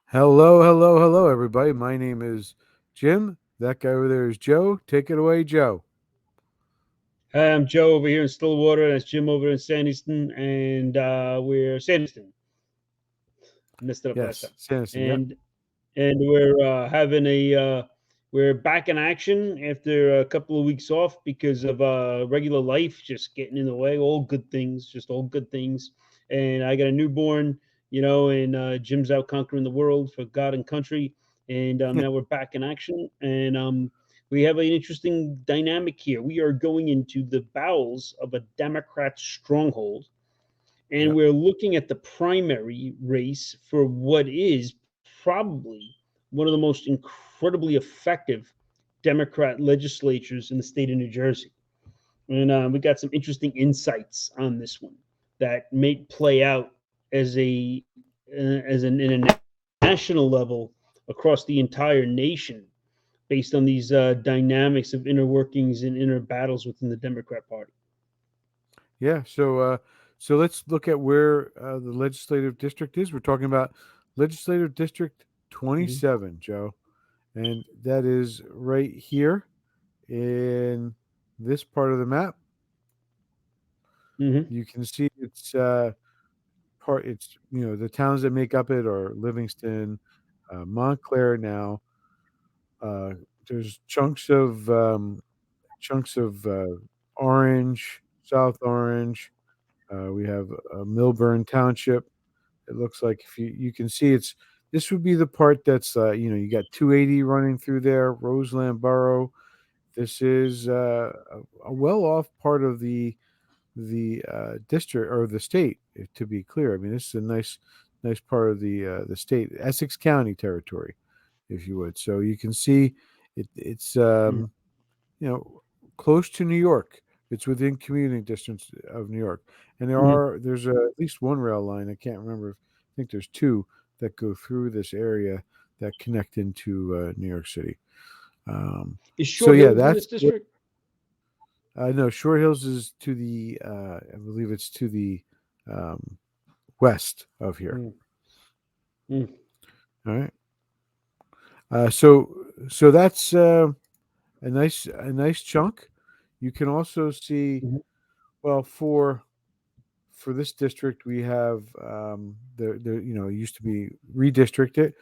Hello, hello, hello, everybody. My name is Jim. That guy over there is Joe. Take it away, Joe. Hi, I'm Joe over here in Stillwater. That's Jim over in Sandyston, and we're Sandyston. Messed it up last Yes, time, Sanderson. Yep. and we're having a we're back in action after a couple of weeks off because of regular life just getting in the way. All good things, just all good things. And I got a newborn, and Jim's out conquering the world for God and country. And now we're back in action, and we have an interesting dynamic here. We are going into the bowels of a Democrat stronghold, and Yep. we're looking at the primary race for what is probably one of the most incredibly effective Democrat legislatures in the state of New Jersey. And we got some interesting insights on this one that may play out in a national level across the entire nation based on these dynamics of inner workings and inner battles within the Democrat Party. Yeah. So let's look at where the legislative district is. We're talking about legislative district Mm-hmm. 27, Joe, and that is right here in this part of the map. Mm-hmm. You can see it's part. It's the towns that make up it are Livingston, Montclair. Now there's chunks of Orange, South Orange. We have Milburn Township. It looks like if you can see this would be the part that's you got 280 running through there, Roseland Borough. This is a well off part of the district or the state. To be clear, I mean this is a nice part of the state, Essex County territory, if you would. So you can see it's you know, close to New York. It's within commuting distance of New York, and Mm-hmm. there's at least one rail line. I can't remember. I think there's two that go through this area that connect into New York City. Um, Is so Short yeah, Hills in that's this district? no, Short Hills is to the I believe it's to the um, west of here. Mm. Mm. All right. So that's a nice chunk. You can also see, Mhm. well, for this district, we have it used to be redistricted.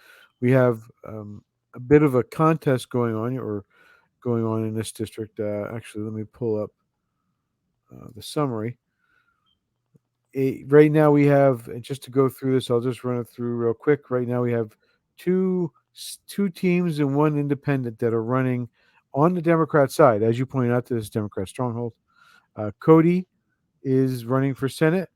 We have a bit of a contest going on in this district. Actually, let me pull up the summary. Right now, we have just to go through this. I'll just run it through real quick. Right now, we have two teams and one independent that are running on the Democrat side, as you pointed out. To this Democrat stronghold, Cody is running for Senate.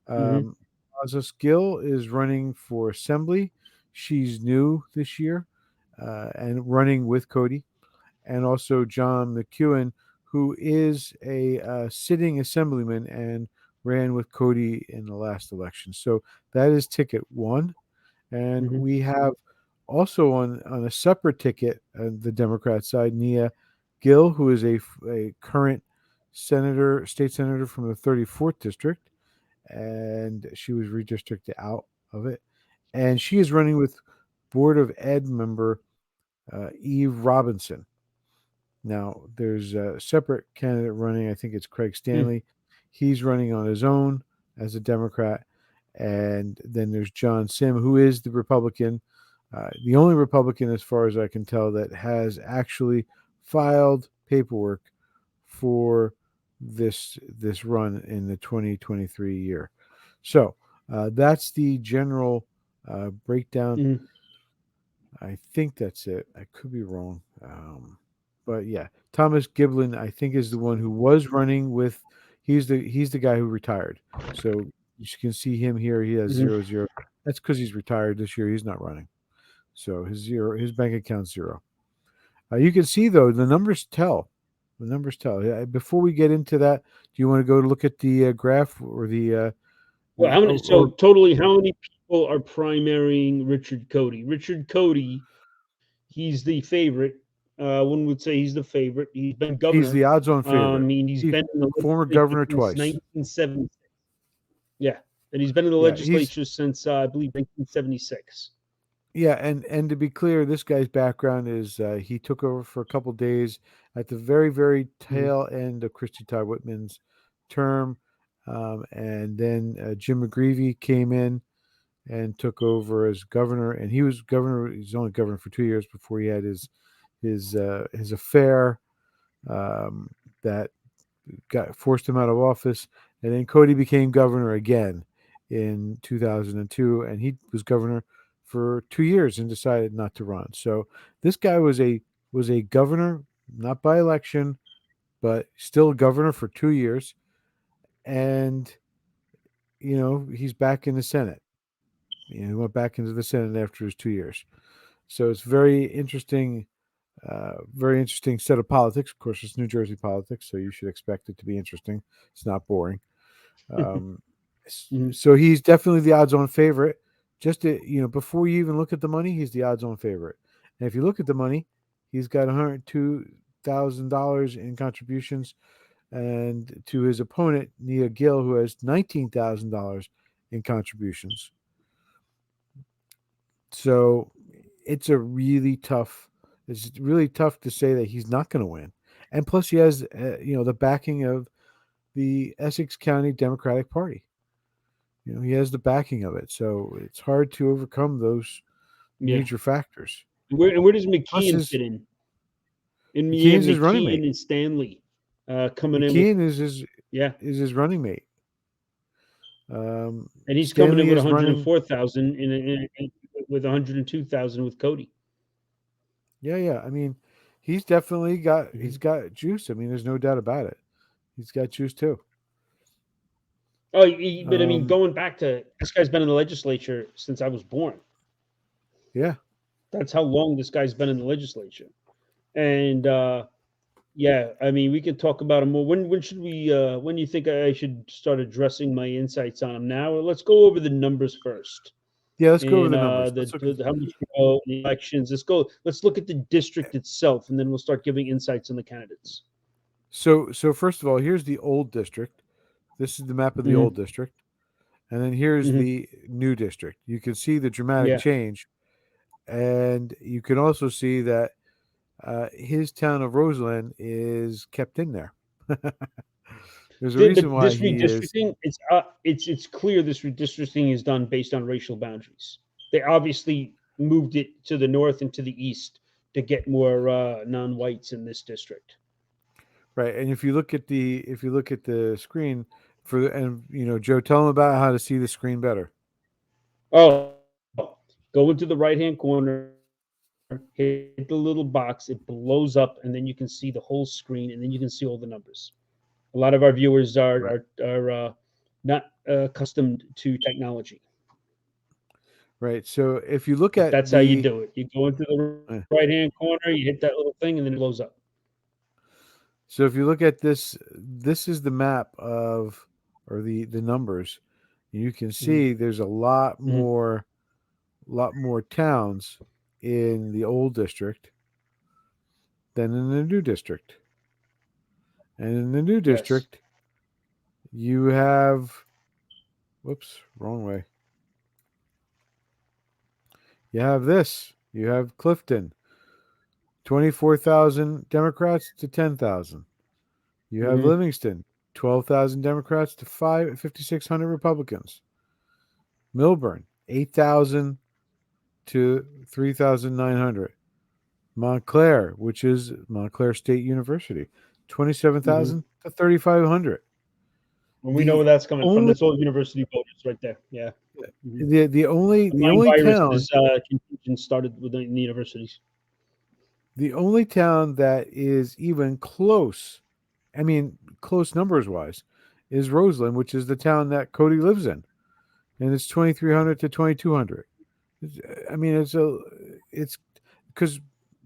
Mhm. Um, Azaz Gill is running for Assembly. She's new this year and running with Cody. And also John McEwen, who is a sitting assemblyman and ran with Cody in the last election. So that is ticket one. And Mhm. we have also on a separate ticket, the Democrat side, Nia Gill, who is a current state senator from the 34th district, and she was redistricted out of it. And she is running with Board of Ed member Eve Robinson. Now, there's a separate candidate running. I think it's Craig Mm. Stanley. He's running on his own as a Democrat. And then there's John Sim, who is the Republican, the only Republican, as far as I can tell, that has actually filed paperwork for this run in the 2023 year. So that's the general breakdown. Mhm. I think that's it. I could be wrong. But yeah, Thomas Giblin, I think, is the one who was running with. He's the guy who retired. So you can see him here. He has Mhm. 0 0. That's because he's retired this year. He's not running. So his bank account's zero. You can see though the numbers tell. The numbers tell. Before we get into that, do you want to go look at the graph or Well, how many? So or totally, how many people are primarying Richard Cody? Richard Cody, he's the favorite. One would say he's the favorite. He's been he's governor. the odds-on I favorite? mean, he's He been in the former legislature governor since twice. 1976. Yeah, and he's been in the Yeah, he's legislature since I believe 1976. Yeah, and to be clear, this guy's background is he took over for a couple days at the very Mhm. tail end of Christy Todd Whitman's term, and then Jim McGreevey came in and took over as governor, and he was governor. He's only governor for 2 years before he had his affair um, that got forced him out of office, and then Cody became governor again in 2002, and he was governor for 2 years and decided not to run. So this guy was a governor, not by election, but still governor for 2 years, and he's back in the Senate. He went back into the Senate after his 2 years. So it's very interesting set of politics. Of course, it's New Jersey politics, so you should expect it to be interesting. It's not boring. Um, Mhm. so he's definitely the odds-on favorite. Just before you even look at the money, he's the odds-on favorite. And if you look at the money, he's got $102,000 in contributions, and to his opponent Nia Gill, who has $19,000 in contributions. So it's a really tough. It's really tough to say that he's not going to win. And plus, he has the backing of the Essex County Democratic Party. He has the backing of it, so it's hard to overcome those Yeah. major factors. And where does Plus, McKeon his fit in? And you have McKean's his running mate. McKeon and Stanley coming in with, McKean is his yeah, is his running mate. and he's coming in Stanley with is running. 104,000 with 102,000 with Cody. Yeah. I mean, he's definitely got Mhm. he's got juice. I mean, there's no doubt about it. He's got juice too. Oh, but I mean, Um, going back to this guy's been in the legislature since I was born. yeah, That's how long this guy's been in the legislature. And yeah, I mean, we could talk about him more. When should we? When do you think I should start addressing my insights on him now? Let's go over the numbers first. yeah. Let's go over And the numbers. Let's look at. how much you vote, the elections. Let's go. Let's look at the district itself, and then we'll start giving insights on the candidates. So first of all, here's the old district. This is the map of the old Hmm. district, and then here's Hmm. the new district. You can see the dramatic Yeah. change, and you can also see that his town of Roseland is kept in there. There's a reason But why this he is redistricting, it's clear this redistricting is done based on racial boundaries. They obviously moved it to the north and to the east to get more non-whites in this district. right. And if you look at the screen and Joe, tell him about how to see the screen better. Oh, go into the right-hand corner, hit the little box, it blows up, and then you can see the whole screen, and then you can see all the numbers. A lot of our viewers are Right. not accustomed to technology, Right. So if you look but at that's how you the do it. You go into the uh, right-hand corner, you hit that little thing, and then it blows up. so if you look at this, this is the map of or the numbers. You can Mhm, see there's a lot mhm. more towns in the old district than in the new district. And in the new Yes. district, you have whoops, wrong way. You have this. You have Clifton, 24,000 Democrats to 10,000. You have Mhm. Livingston, 12,000 Democrats to 5,600 Republicans. Milburn, 8,000 to 3,900. Montclair, which is Montclair State University, Mhm. 27,000 to 3,500. And we know The where that's coming from. only That's all university voters right there. Yeah. Mhm. the only the Online only town viruses confusion started within the universities. the only town that is even close, I mean close numbers wise, is Roseland, which is the town that Cody lives in, and it's 2,300 to 2,200. I mean it's because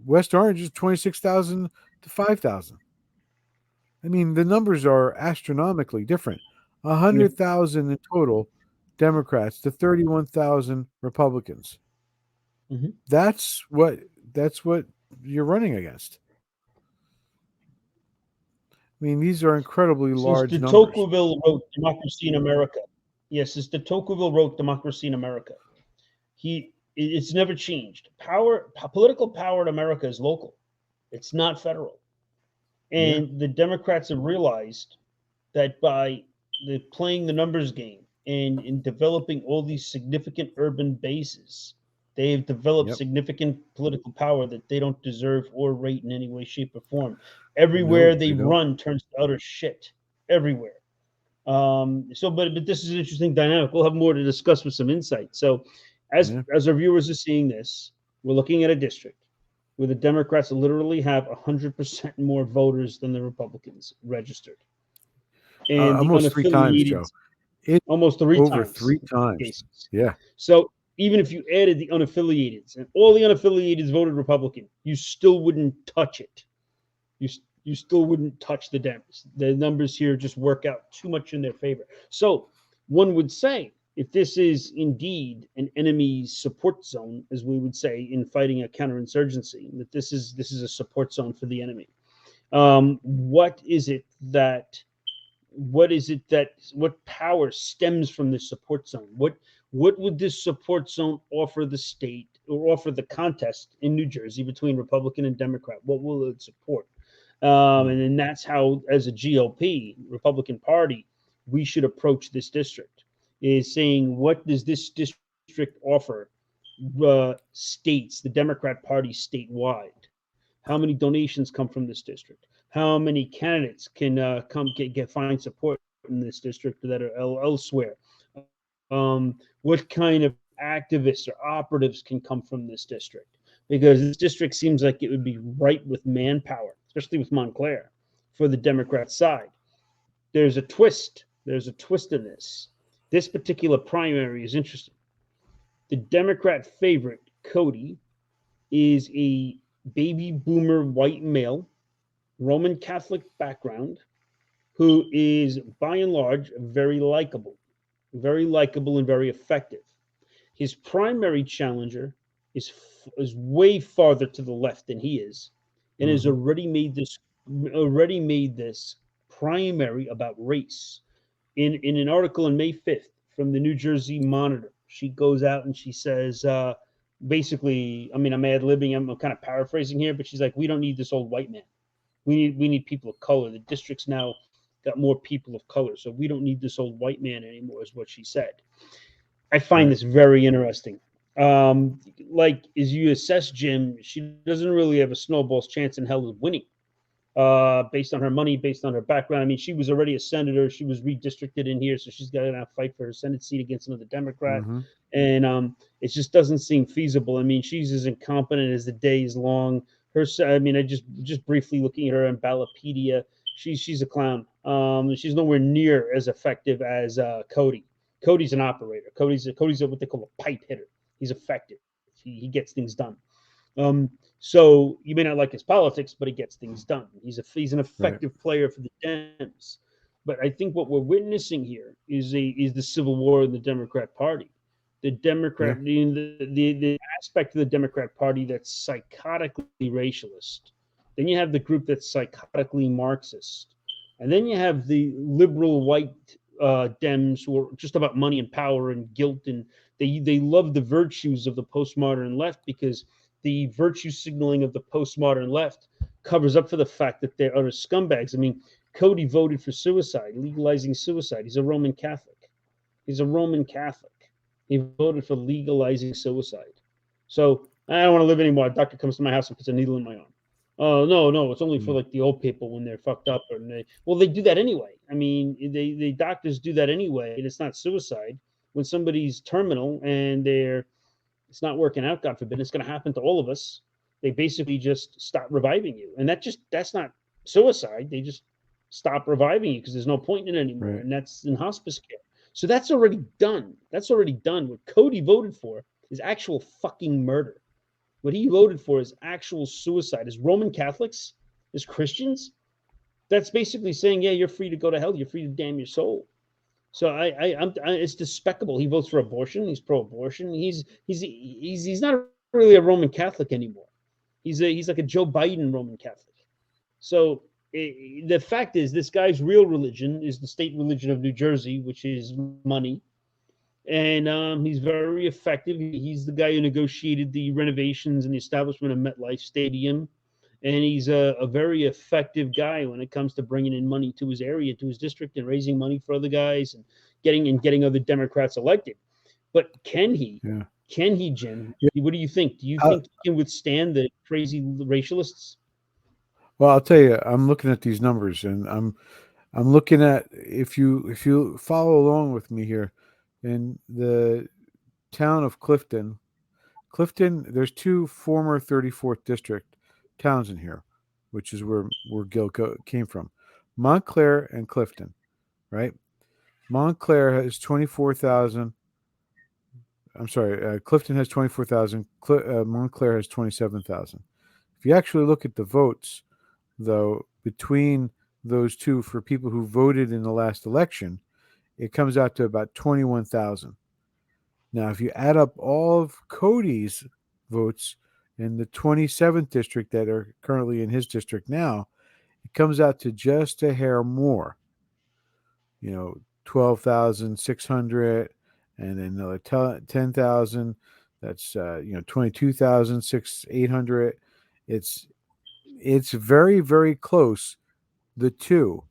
West Orange is 26,000 to 5,000. I mean, the numbers are astronomically different. Yeah. 100,000 in total Democrats to 31,000 Republicans. Mhm. That's what that's what you're running against. I mean, these are incredibly Since large de numbers. Tocqueville wrote Democracy in America. Yes, since de Tocqueville wrote Democracy in America. He It's never changed. Political power in America is local. It's not federal. Yeah. And the Democrats have realized that by playing the numbers game and in developing all these significant urban bases, they have developed Yep. significant political power that they don't deserve or rate in any way, shape, or form. No, Everywhere they they don't. run turns to utter shit. Everywhere. But this is an interesting dynamic. We'll have more to discuss with some insight. So, Yeah. as our viewers are seeing this, we're looking at a district where the Democrats literally have 100% more voters than the Republicans registered, and the Almost 3 times, unaffiliated Joe. It's almost three over times 3 in some times. cases. Yeah. So even if you added the unaffiliateds and all the unaffiliateds voted Republican, you still wouldn't touch it. You still wouldn't touch the Dems. The numbers here just work out too much in their favor. So one would say, if this is indeed an enemy support zone, as we would say in fighting a counterinsurgency, that this is a support zone for the enemy. What is it that what power stems from this support zone? What would this support zone offer the state or offer the contest in New Jersey between Republican and Democrat? What will it support? Mm. And then that's how, as a GOP Republican Party, we should approach this district. Is saying, what does this district offer states, the Democrat Party statewide? How many donations come from this district? How many candidates can come get find support in this district that are elsewhere? What kind of activists or operatives can come from this district? Because this district seems like it would be ripe with manpower, especially with Montclair, for the Democrat side. There's a twist. There's a twist in this. This particular primary is interesting. The Democrat favorite, Cody, is a baby boomer white male, Roman Catholic background, who is by and large very likable and very effective. His primary challenger is way farther to the left than he is, and has Mhm. already made this primary about race. In an article on May 5th from the New Jersey Monitor, she goes out and she says, basically, I mean, I'm ad libbing, I'm kind of paraphrasing here, but she's like, we don't need this old white man. We need people of color. The district's now got more people of color, so we don't need this old white man anymore, is what she said. I find Right. this very interesting. Like as you assess Jim, she doesn't really have a snowball's chance in hell of winning. Based on her money, based on her background. I mean, she was already a senator. She was redistricted in here, so she's got to now fight for her Senate seat against another Democrat. Mhm. And it just doesn't seem feasible. I mean, she's as incompetent as the day is long. I mean, I just briefly looking at her in Ballotpedia, she's a clown. She's nowhere near as effective as Cody. Cody's an operator. Cody's what they call a pipe hitter. He's effective. He gets things done. So you may not like his politics, but he gets things done. He's an Right. effective player for the Dems. But I think what we're witnessing here is the civil war in the Democrat Party. The Yeah. Democrat the aspect of the Democrat Party that's psychotically racialist. Then you have the group that's psychotically Marxist, and then you have the liberal white Dems who are just about money and power and guilt, and they love the virtues of the postmodern left because the virtue signaling of the postmodern left covers up for the fact that they're utter scumbags. I mean, Cody voted for suicide, legalizing suicide. He's a Roman Catholic. He's a Roman Catholic. He voted for legalizing suicide. So I don't want to live anymore. A doctor comes to my house and puts a needle in my arm. Oh no, no, it's only for Mm. like the old people when they're fucked up, and they do that anyway. I mean, the doctors do that anyway, and it's not suicide. When somebody's terminal and it's not working out, God forbid, it's going to happen to all of us. They basically just stop reviving you, and that's not suicide. They just stop reviving you because there's no point in it anymore, Right. and that's in hospice care. So that's already done. That's already done. What Cody voted for is actual fucking murder. What he voted for is actual suicide. As Roman Catholics, as Christians, that's basically saying, yeah, you're free to go to hell. You're free to damn your soul. So it's despicable. He votes for abortion. He's pro-abortion. He's not really a Roman Catholic anymore. He's like a Joe Biden Roman Catholic. So the fact is, this guy's real religion is the state religion of New Jersey, which is money. and he's very effective. He's the guy who negotiated the renovations and the establishment of MetLife Stadium, and he's a very effective guy when it comes to bringing in money to his area, to his district, and raising money for other guys and getting other Democrats elected. But can he? Yeah. Can he, Jim? Yeah. What do you think? Do you Uh, think he can withstand the crazy racialists? well, I'll tell you, I'm looking at these numbers, and I'm looking at, if you follow along with me here, in the town of Clifton. Clifton, there's two former 34th district towns in here, which is where came from, Montclair and Clifton, right? Montclair has 24,000. I'm sorry, Clifton has 24,000. Montclair has 27,000. If you actually look at the votes, though, between those two for people who voted in the last election, it comes out to about 21,000. Now, if you add up all of Cody's votes in the 27th district that are currently in his district now, it comes out to just a hair more. 12,600, and then another 10,000. That's 22,800. It's it's very, very close, the two,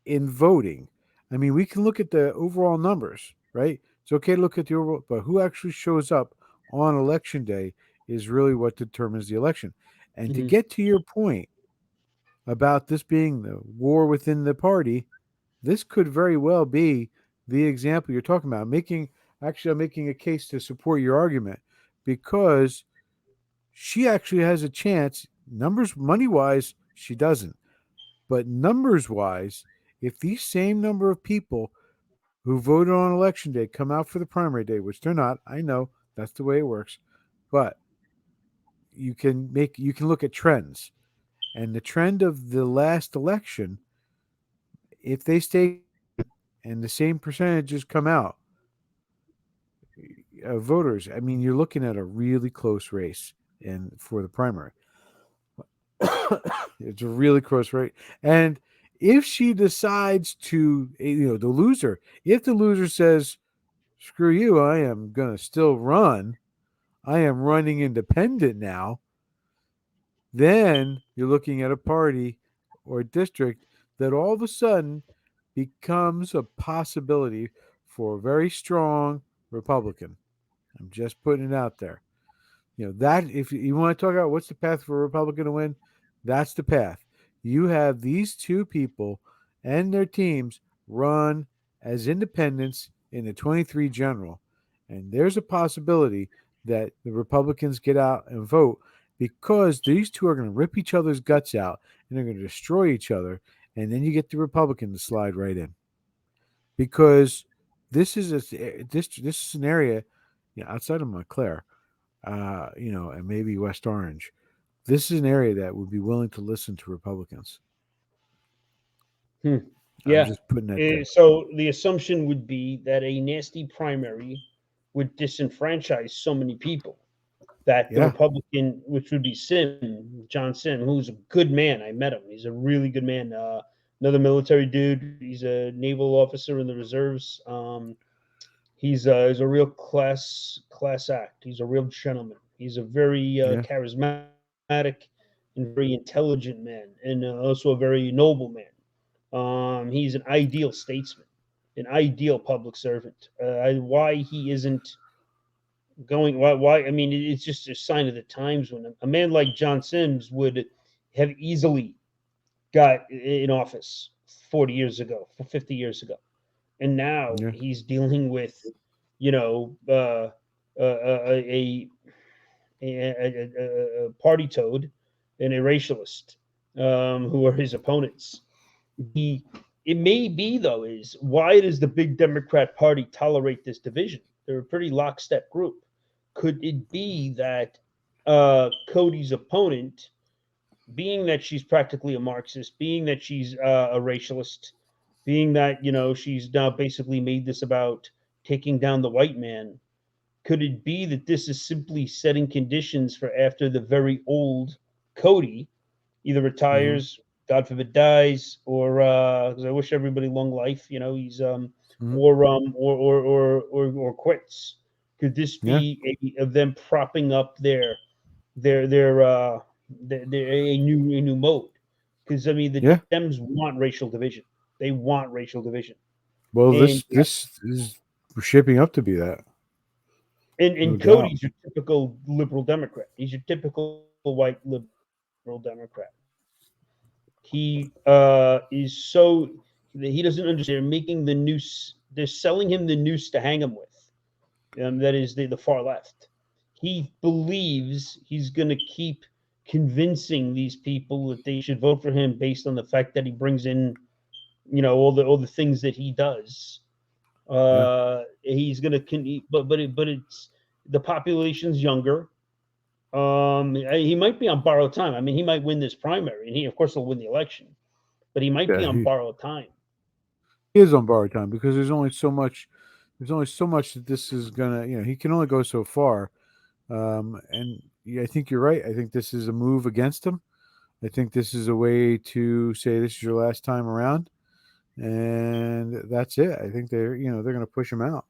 in voting. I mean, we can look at the overall numbers, right? It's okay to look at the overall, but who actually shows up on election day is really what determines the election. And to Hmm. get to your point about this being the war within the party, this could very well be the example you're talking about. I'm making a case to support your argument, because she actually has a chance. Numbers, money wise, she doesn't. But numbers wise, if these same number of people who voted on election day come out for the primary day, which they're not, I know that's the way it works, but you can look at trends. And the trend of the last election, if they stay and the same percentages come out, voters, I mean, you're looking at a really close race and for the primary. It's a really close race. And if she decides to, the loser, if the loser says, screw you, I am going to still run, I am running independent now, then you're looking at a party or a district that all of a sudden becomes a possibility for a very strong Republican. I'm just putting it out there. That, if you want to talk about what's the path for a Republican to win, that's the path. You have these two people and their teams run as independents in the 23 general, and there's a possibility that the Republicans get out and vote, because these two are going to rip each other's guts out and they're going to destroy each other, and then you get the Republican to slide right in, because this is an area, outside of Montclair, and maybe West Orange. This is an area that would be willing to listen to Republicans. Hmm. I'm Yeah. just putting that there. So the assumption would be that a nasty primary would disenfranchise so many people that the Yeah, Republican, which would be John Sim, who's a good man. I met him. He's a really good man. Another military dude. He's a naval officer in the reserves. He's a real class act. He's a real gentleman. He's a very yeah, charismatic and very intelligent man, and also a very noble man. He's an ideal statesman, an ideal public servant. Why he isn't going? Why? I mean, it's just a sign of the times when a man like John Sims would have easily got in office 40 years ago, 50 years ago, and now yeah, he's dealing with, you know, a, a party toad and a racialist, who are his opponents. The It may be, though, is why does the big Democrat Party tolerate this division? They're a pretty lockstep group. Could it be that Cody's opponent, being that she's practically a Marxist, being that she's a racialist, being that she's now basically made this about taking down the white man, could it be that this is simply setting conditions for after the very old Cody either hmm retires, God forbid, dies, or because I wish everybody long life. He's Mhm. or quits? Could this Yeah. be of them propping up their their uh their a new mode? Because I mean, the Yeah. Dems want racial division. They want racial division, Well, and this is shaping up to be that, no and doubt. Cody's your typical liberal Democrat. He's your typical white liberal Democrat. He is so he doesn't understand. They're making the noose. They're selling him the noose to hang him with. That is the far left. He believes he's going to keep convincing these people that they should vote for him based on the fact that he brings in, all the things that he does. Yeah. He's going to, but it's the population's younger. He might be on borrowed time. I mean, he might win this primary, and he, of course, will win the election. But he might Yeah. be on borrowed time. He is on borrowed time because there's only so much that this is gonna, he can only go so far. And yeah, I think you're right. I think this is a move against him. I think this is a way to say this is your last time around, and that's it. I think they're going to push him out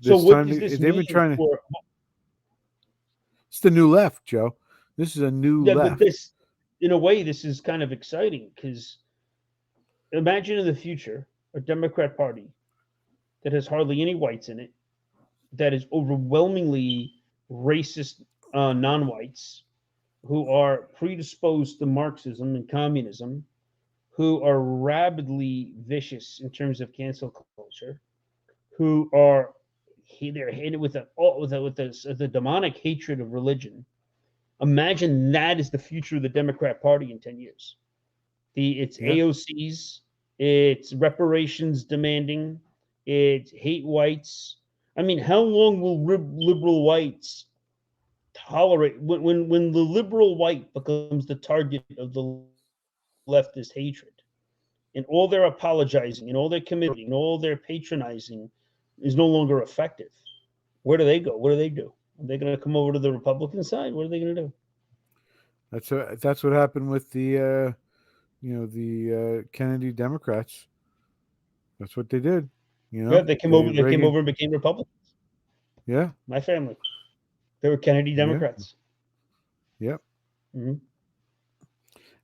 So, this what time. does this They've been mean trying to. for? It's the new left, Joe. This is a new Yeah, but left. this, in a way, this is kind of exciting because imagine in the future a Democrat Party that has hardly any whites in it, that is overwhelmingly racist non-whites who are predisposed to Marxism and communism, who are rabidly vicious in terms of cancel culture, who are they're hated with the demonic hatred of religion. Imagine that is the future of the Democrat Party in 10 years. It's Yeah, AOCs, it's reparations demanding, it's hate whites. I mean, how long will liberal whites tolerate when the liberal white becomes the target of the leftist hatred, and all their apologizing and all their commiserating and all their patronizing is no longer effective? Where do they go? What do they do? Are they going to come over to the Republican side? What are they going to do? that's what happened with the Kennedy Democrats. That's what they did. Yeah, they came They over. They came Reagan. over and became Republicans. Yeah, My family, they were Kennedy yeah, Democrats. yeah. Hmm.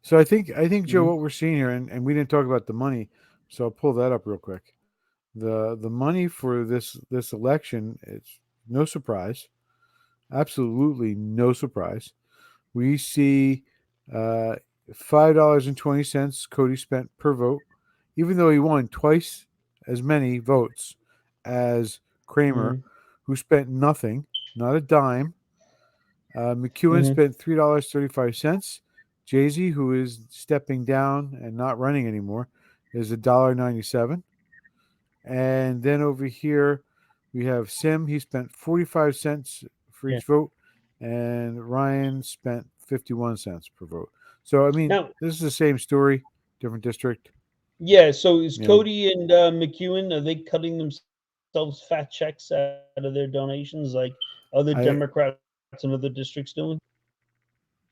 So I think Joe, Hmm. what we're seeing here, and we didn't talk about the money, so I'll pull that up real quick. The money for this election, it's no surprise, absolutely no surprise. We see uh, $5.20 Cody spent per vote, even though he won twice as many votes as Kramer, Hmm. who spent nothing, not a dime. McEwen Hmm. spent $3.35. Jay Z, who is stepping down and not running anymore, is $1.97. And then over here, we have Sim. He spent 45 cents for Yeah. each vote, and Ryan spent 51 cents per vote. So I mean, Now, this is the same story, different district. yeah. So is You know, Cody and McEwen, are they cutting themselves fat checks out of their donations like other Democrats in I other districts doing?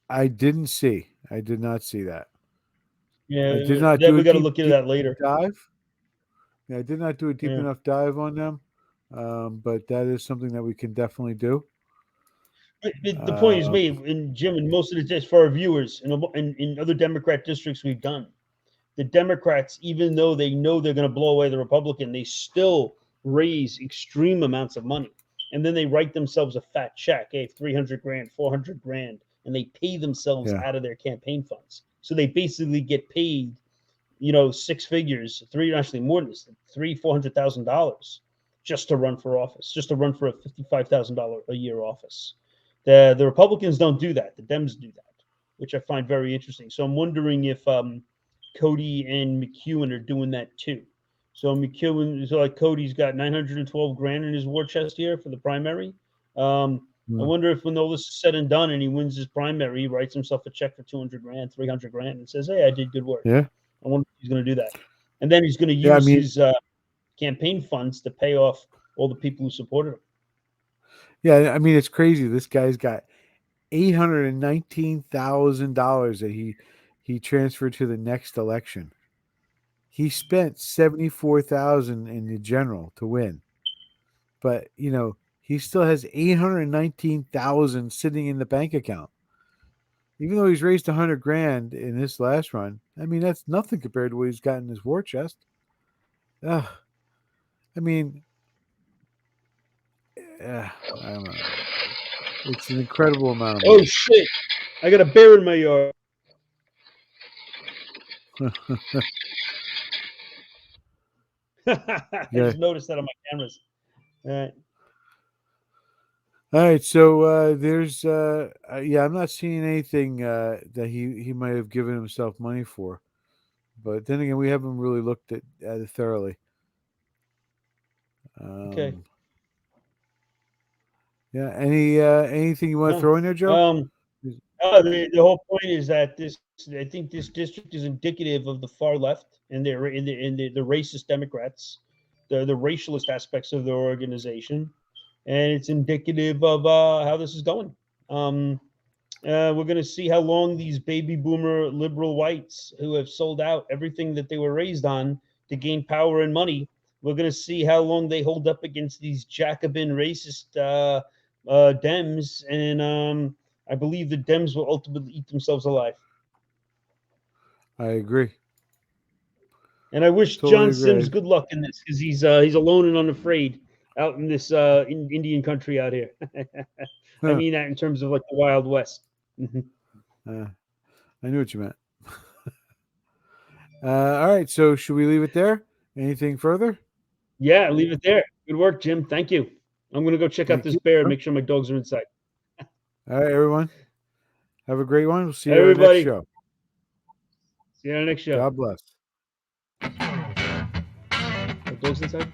I didn't see. I did not see that. I Yeah, did not that do a we got to look into deep that later. dive. Yeah, I did not do a deep Yeah. enough dive on them, but that is something that we can definitely do. But the point is Uh, made, and Jim, and most of the just for our viewers, in other Democrat districts we've done, the Democrats, even though they know they're going to blow away the Republican, they still raise extreme amounts of money. And then they write themselves a fat check, hey, 300 grand, 400 grand, and they pay themselves yeah, out of their campaign funds. So they basically get paid, six figures, three, actually more than this, three, $400,000 just to run for office, just to run for a $55,000 a year office. The Republicans don't do that. The Dems do that, which I find very interesting. So I'm wondering if Cody and McEwen are doing that too. So McEwen, so like Cody's got 912 grand in his war chest here for the primary. I mm, wonder if when all this is said and done and he wins his primary, he writes himself a check for 200 grand, 300 grand, and says, "Hey, I did good work." yeah, I wonder if he's going to do that. And then he's going to yeah. I use mean, his campaign funds to pay off all the people who supported him. yeah. I mean, it's crazy. This guy's got $819,000 that he transferred to the next election. He spent 74,000 in the general to win, but he still has 819,000 sitting in the bank account. Even though he's raised 100 grand in this last run, I mean that's nothing compared to what he's got in his war chest. Ugh, I mean, I don't know. It's an incredible amount of Oh money. shit! I got a bear in my yard. I Yeah. just noticed that on my cameras. Uh, All right. So there's yeah, I'm not seeing anything that he might have given himself money for. But then again, we haven't really looked at it thoroughly. okay. Um, yeah. Anything you want to No. throw in there, Joe? Um. The whole point is that this. I think this district is indicative of the far left and the racist Democrats, the racialist aspects of their organization, and it's indicative of how this is going. Um, we're going to see how long these baby boomer liberal whites who have sold out everything that they were raised on to gain power and money. We're going to see how long they hold up against these Jacobin racist Dems, and I believe the Dems will ultimately eat themselves alive. I agree. And I wish Totally John agree. Sims good luck in this because he's alone and unafraid out in this Indian country out here. I Huh. mean that in terms of like the Wild West. Uh, I knew what you meant. All right. So should we leave it there? Anything further? Yeah, leave it there. Good work, Jim. Thank you. I'm gonna go check out Thank this you. bear and make sure my dogs are inside. All right, everyone. Have a great one. We'll see you at our next Everybody, show. see you on the next show. God bless. My dogs inside.